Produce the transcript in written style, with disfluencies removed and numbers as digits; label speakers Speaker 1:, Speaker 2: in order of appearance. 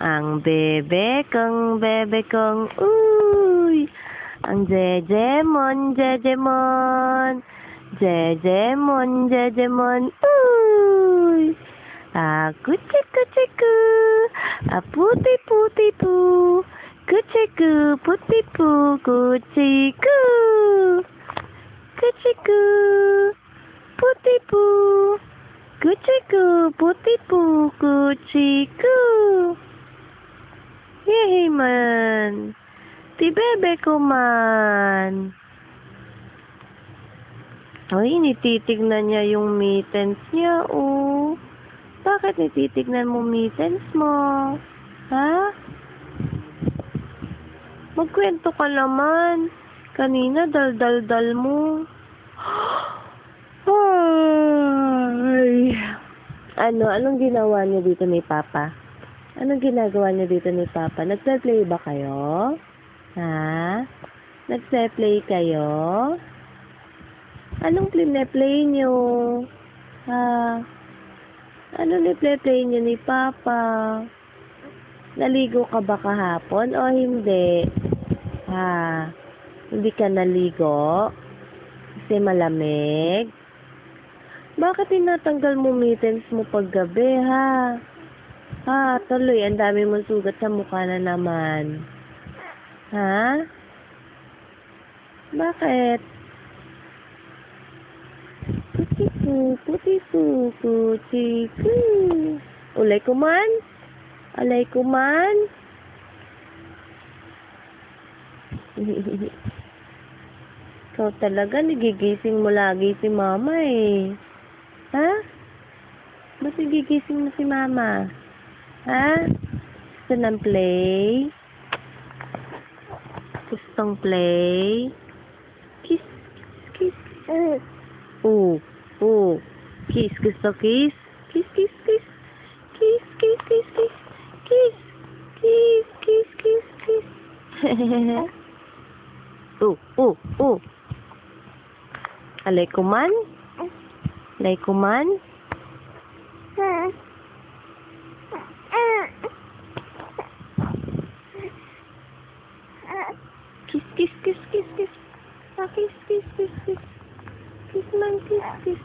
Speaker 1: Ang bebe kong, uy. Ang Jejemon, Jejemon. Jejemon, Jejemon, uy. Kuchiku, puti-puti-pu. Kuchiku, puti-pu, kuchiku. Kuchiku, puti-pu. Kuchiku, puti-pu, kuchiku. Yay man. Ti bebe ko man. Ay, nititignan niya yung mittens niya, oh. Bakit nititignan mo mittens mo? Ha? Magkwento ka naman. Kanina, dal-dal-dal mo. Ay. Anong ginawa niyo dito ni Papa? Anong ginagawa niyo dito ni Papa? Nagpe-play ba kayo? Ha? Nagpe-play kayo? Anong play niyo? Ha? Anong ni-play niyo ni Papa? Naligo ka ba kahapon o hindi? Ha? Hindi ka naligo? Kasi malamig? Bakit tinatanggal mo mittens mo paggabi, ha? Ha? Tuloy, ang dami mong sugat sa mukha na naman. Ha? Bakit? Puti-pu, kuchiku. Ulay ko man? Alay ko man? Ikaw talaga, nagigising mo lagi si Mama eh. Ha? Ba't nagigising mo si Mama? Ha? Gusto ng play? Gustong play? Kiss, kiss, kiss. Kiss, gusto kiss? Kiss, kiss, kiss. Kiss, kiss, kiss, kiss. Kiss, kiss, kiss, kiss, kiss. Alay ko man? Alay ko man? Kiss, kiss, kiss, kiss, kiss. Kiss, kiss, kiss, kiss. Kiss man, kiss, kiss.